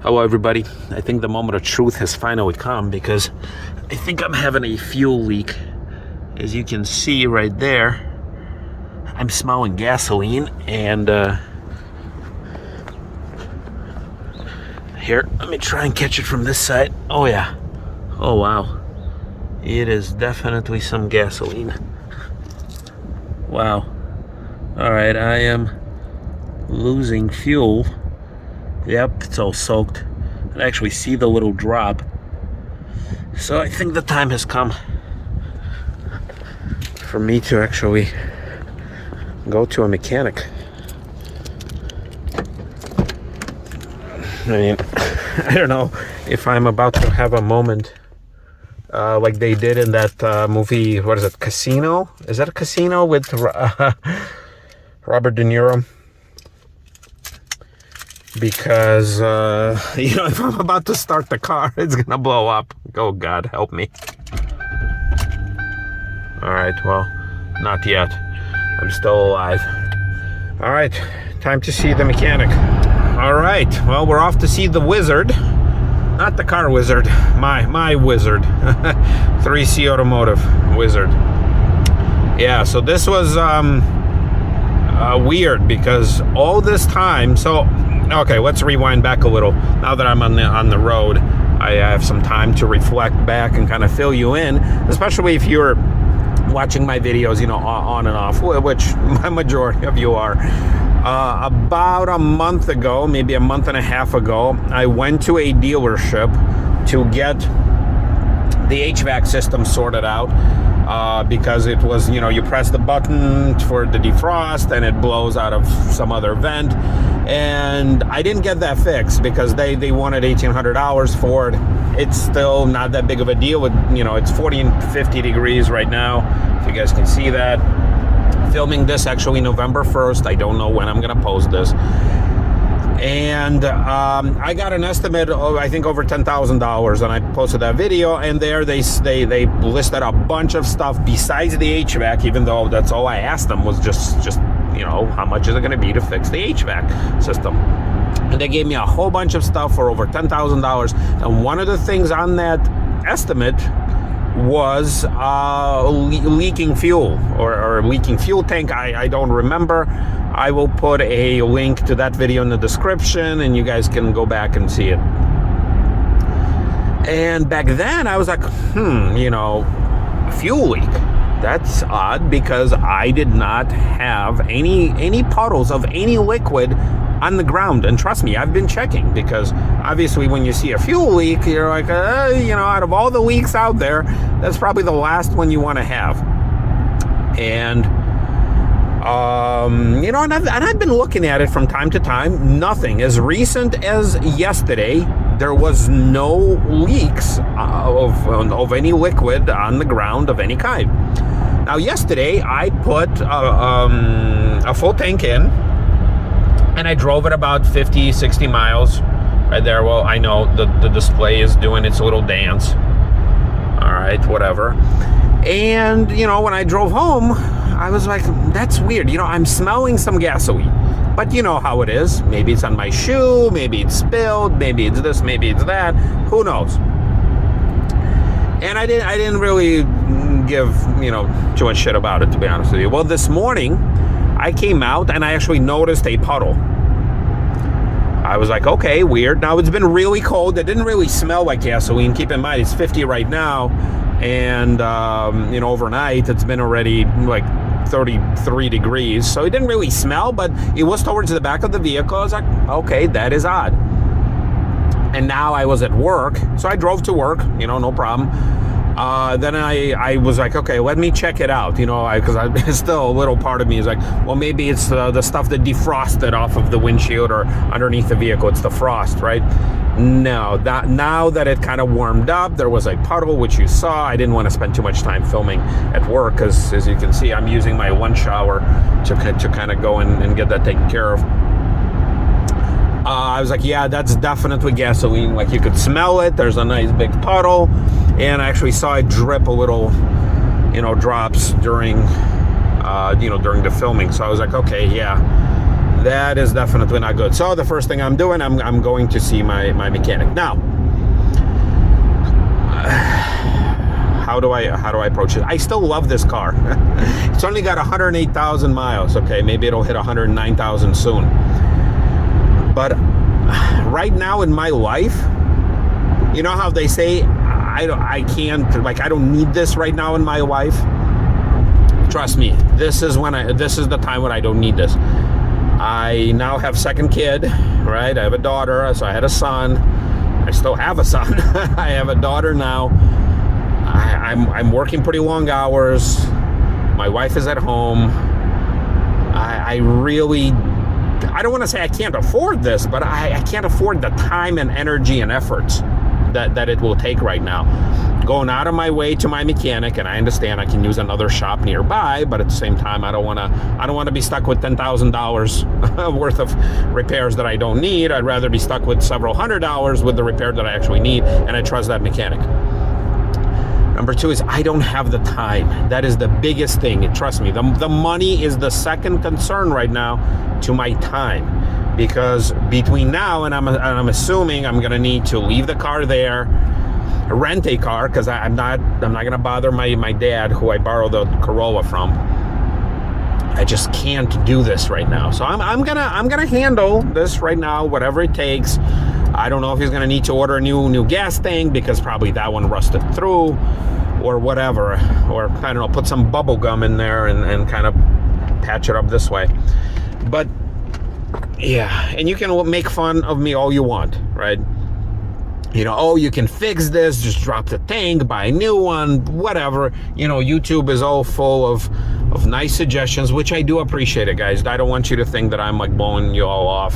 Hello everybody. I think the moment of truth has finally come because I think I'm having a fuel leak. As you can see right there, I'm smelling gasoline, and here, let me try and catch it from this side. Oh yeah. Oh wow. It is definitely some gasoline. Wow. Alright, I am losing fuel. Yep, it's all soaked. I can actually see the little drop. So I think the time has come for me to actually go to a mechanic. I mean, I don't know if I'm about to have a moment like they did in that movie, what is it, Casino? Is that a Casino with Robert De Niro? Because, if I'm about to start the car, it's going to blow up. Oh, God, help me. All right, well, not yet. I'm still alive. All right, time to see the mechanic. All right, well, we're off to see the wizard. Not the car wizard, my wizard. 3C Automotive wizard. Yeah, so this was weird because all this time, okay, let's rewind back a little. Now that I'm on the road, I have some time to reflect back and kind of fill you in, especially if you're watching my videos, on and off, which my majority of you are. About a month ago, maybe a month and a half ago, I went to a dealership to get the HVAC system sorted out. Because it was, you press the button for the defrost and it blows out of some other vent. And I didn't get that fixed because they wanted $1,800 for it. It's still not that big of a deal. It's 40 and 50 degrees right now, if you guys can see that. Filming this actually November 1st. I don't know when I'm going to post this. And I got an estimate of, I think, over $10,000, and I posted that video, and there they listed a bunch of stuff besides the HVAC, even though that's all I asked them was just how much is it going to be to fix the HVAC system. And they gave me a whole bunch of stuff for over $10,000, and one of the things on that estimate was leaking fuel or leaking fuel tank. I don't remember. I will put a link to that video in the description, and you guys can go back and see it. And back then I was like, fuel leak. That's odd because I did not have any puddles of any liquid on the ground. And trust me, I've been checking, because obviously when you see a fuel leak, you're like, out of all the leaks out there, that's probably the last one you want to have. And and I've been looking at it from time to time. Nothing. As recent as yesterday, there was no leaks of any liquid on the ground of any kind. Now, yesterday, I put a full tank in, and I drove it about 50, 60 miles right there. Well, I know the display is doing its little dance. All right, whatever. And, when I drove home, I was like, that's weird. I'm smelling some gasoline. But you know how it is. Maybe it's on my shoe. Maybe it's spilled. Maybe it's this. Maybe it's that. Who knows? And I didn't really give, too much shit about it, to be honest with you. Well, this morning, I came out and I actually noticed a puddle. I was like, okay, weird. Now, it's been really cold. It didn't really smell like gasoline. Keep in mind, it's 50 right now. And, overnight, it's been already like 33 degrees. So it didn't really smell, but it was towards the back of the vehicle. I was like, okay, that is odd. And now I was at work. So I drove to work, no problem. Then I was like, okay, let me check it out, because still a little part of me is like, well, maybe it's the stuff that defrosted off of the windshield or underneath the vehicle. It's the frost, right? No, now that it kind of warmed up, there was a puddle, which you saw. I didn't want to spend too much time filming at work because, as you can see, I'm using my lunch hour to kind of go and get that taken care of. I was like, yeah, that's definitely gasoline. Like, you could smell it. There's a nice big puddle. And I actually saw it drip a little, drops during the filming. So I was like, okay, yeah, That is definitely not good. So the first thing I'm doing, I'm going to see my mechanic. Now, how do I approach it? I still love this car. It's only got 108,000 miles. Okay, maybe it'll hit 109,000 soon. But right now in my life, you know how they say I can't, like, I don't need this right now in my life. Trust me, this is the time when I don't need this. I now have second kid, right? I have a daughter, so I had a son. I still have a son. I have a daughter now. I'm working pretty long hours. My wife is at home. I really, I don't want to say I can't afford this, but I can't afford the time and energy and efforts that it will take right now. Going out of my way to my mechanic, and I understand I can use another shop nearby, but at the same time, I don't want to be stuck with $10,000 worth of repairs that I don't need. I'd rather be stuck with several $100s with the repair that I actually need, and I trust that mechanic. Number two is I don't have the time. That is the biggest thing. Trust me, the money is the second concern right now to my time, because between now and I'm assuming I'm gonna need to leave the car there, rent a car, because I'm not gonna bother my dad, who I borrowed the Corolla from. I just can't do this right now. So I'm gonna handle this right now, whatever it takes. I don't know if he's gonna need to order a new gas tank, because probably that one rusted through, or whatever, or I don't know, put some bubble gum in there and kind of patch it up this way. But yeah, and you can make fun of me all you want, right? You know, oh, you can fix this, just drop the tank, buy a new one, whatever. You know, YouTube is all full of nice suggestions, which I do appreciate it, guys. I don't want you to think that I'm like blowing you all off.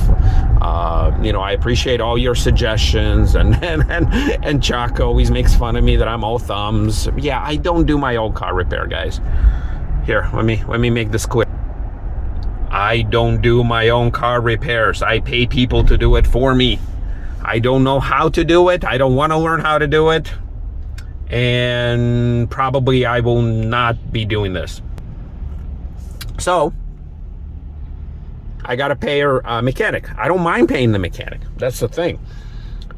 You know, I appreciate all your suggestions, and Chuck always makes fun of me that I'm all thumbs. Yeah, I don't do my old car repair, guys. Here, let me make this clear. I don't do my own car repairs. I pay people to do it for me. I don't know how to do it. I don't want to learn how to do it. And probably I will not be doing this. So, I got to pay a mechanic. I don't mind paying the mechanic. That's the thing.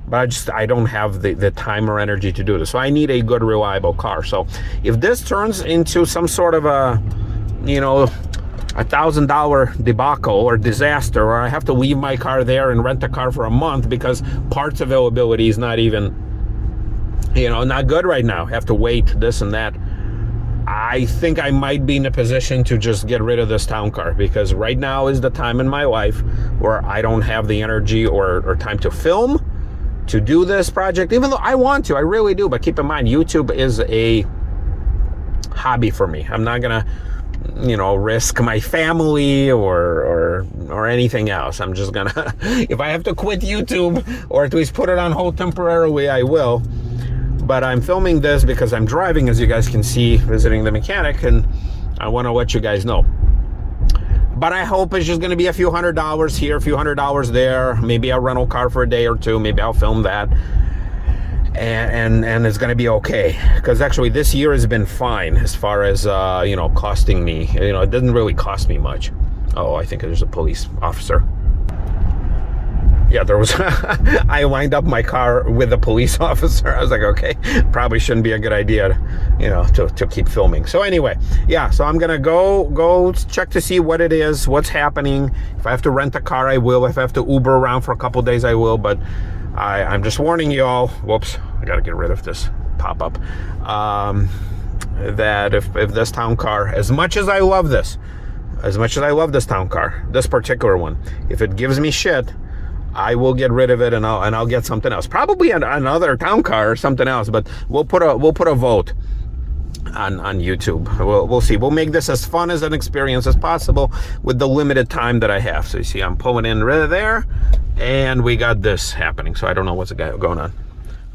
But I don't have the time or energy to do this. So I need a good, reliable car. So if this turns into some sort of a, you know, $1,000 debacle or disaster, or I have to leave my car there and rent a car for a month because parts availability is not even, you know, not good right now, have to wait, this and that, I think I might be in a position to just get rid of this town car, because right now is the time in my life where I don't have the energy or time to film, to do this project, even though I want to, I really do. But keep in mind, YouTube is a hobby for me. I'm not gonna, you know, risk my family or anything else. I'm just gonna, if I have to quit YouTube or at least put it on hold temporarily, I will. But I'm filming this because I'm driving, as you guys can see, visiting the mechanic, and I want to let you guys know. But I hope it's just going to be a few $100s here, a few $100s there, maybe a rental car for a day or two, maybe I'll film that. And it's going to be okay, because actually this year has been fine as far as you know, costing me. You know, it doesn't really cost me much. Oh, I think there's a police officer. Yeah, there was. I lined up my car with a police officer. I was like, okay, probably shouldn't be a good idea, you know, to keep filming. So anyway, yeah, so I'm gonna go check to see what it is, what's happening. If I have to rent a car, I will. If I have to Uber around for a couple days, I will. But I'm just warning you all. Whoops, I gotta get rid of this pop-up. That if this town car, as much as I love this town car, this particular one, if it gives me shit, I will get rid of it, and I'll get something else. Probably another town car or something else. But we'll put a vote on YouTube. We'll see. We'll make this as fun as an experience as possible with the limited time that I have. So you see, I'm pulling in right there, and we got this happening. So I don't know what's going on.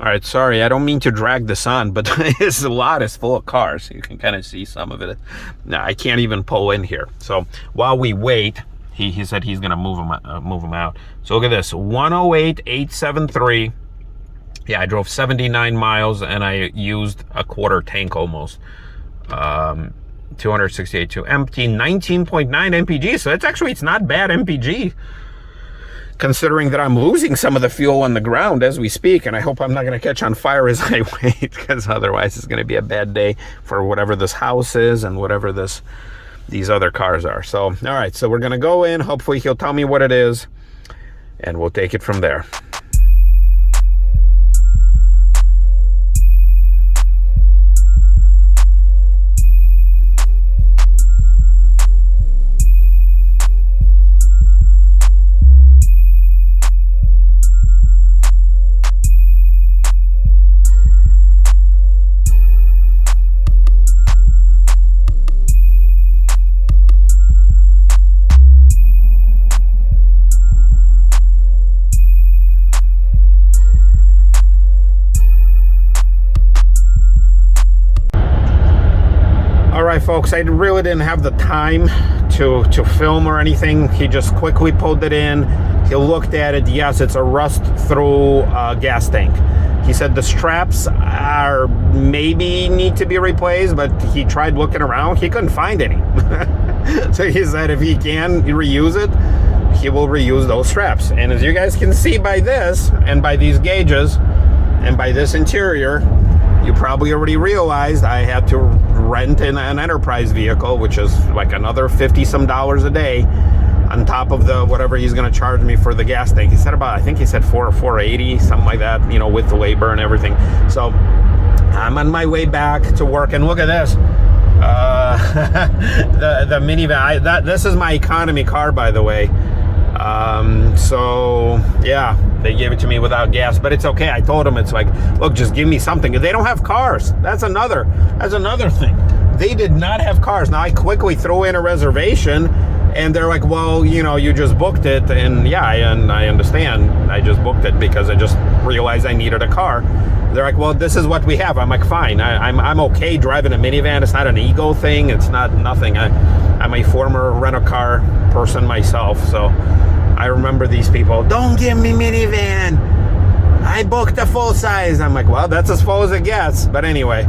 All right, sorry, I don't mean to drag this on, but this lot is full of cars. You can kind of see some of it. Now I can't even pull in here. So while we wait. He said he's going to move them out. So look at this, 108,873. Yeah, I drove 79 miles and I used a quarter tank almost. 268 to empty, 19.9 MPG. So it's not bad MPG, considering that I'm losing some of the fuel on the ground as we speak, and I hope I'm not going to catch on fire as I wait, because otherwise it's going to be a bad day for whatever this house is and whatever these other cars are. So, all right, so we're going to go in. Hopefully he'll tell me what it is, and we'll take it from there. Folks, I really didn't have the time to film or anything. He just quickly pulled it in. He looked at it. Yes, it's a rust through gas tank. He said the straps are maybe need to be replaced, but he tried looking around. He couldn't find any. So he said if he can reuse it, he will reuse those straps. And as you guys can see by this, and by these gauges, and by this interior, you probably already realized I had to rent an enterprise vehicle, which is like another $50-some a day on top of the whatever he's going to charge me for the gas tank. He said I think he said $480, something like that, you know, with the labor and everything. So I'm on my way back to work, and look at this. The minivan. This is my economy car, by the way. So yeah, they gave it to me without gas, but it's okay. I told them, it's like, look, just give me something. They don't have cars. That's another thing. They did not have cars. Now I quickly throw in a reservation, and they're like, well, you know, you just booked it. And yeah, I understand. I just booked it because I just realized I needed a car. They're like, well, this is what we have. I'm like, fine. I'm okay driving a minivan. It's not an ego thing. It's not nothing. I'm a former rent-a-car person myself, so I remember these people. Don't give me minivan. I booked a full size. I'm like, well, that's as full as it gets. But anyway,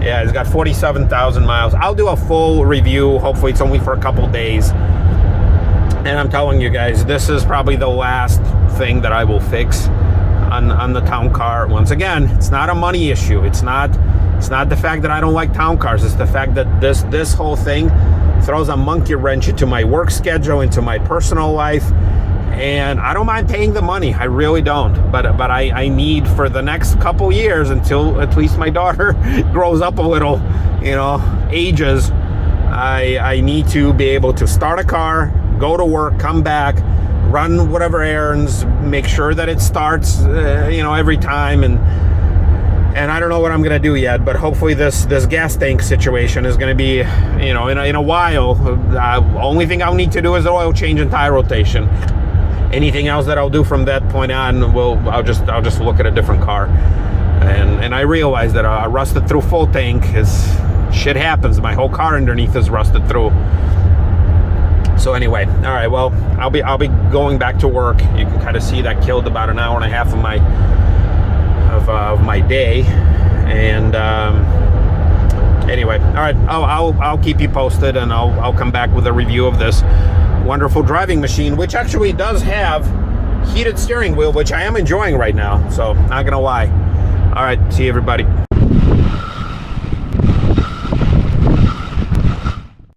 yeah, it's got 47,000 miles. I'll do a full review. Hopefully, it's only for a couple days. And I'm telling you guys, this is probably the last thing that I will fix on the town car. Once again, it's not a money issue. It's not the fact that I don't like town cars. It's the fact that this whole thing throws a monkey wrench into my work schedule, into my personal life, and I don't mind paying the money. I really don't. But I need, for the next couple years, until at least my daughter grows up a little, you know, ages, I need to be able to start a car, go to work, come back, run whatever errands, make sure that it starts, you know, every time, and I don't know what I'm gonna do yet, but hopefully this gas tank situation is gonna be, you know, in a while. Only thing I'll need to do is oil change and tire rotation. Anything else that I'll do from that point on, I'll just look at a different car. And I realize that a rusted through full tank shit happens. My whole car underneath is rusted through. So anyway, all right, well, I'll be going back to work. You can kind of see that killed about an hour and a half of my day. And anyway, all right, I'll keep you posted, and I'll come back with a review of this wonderful driving machine, which actually does have heated steering wheel, which I am enjoying right now. So not gonna lie. All right, see you, everybody.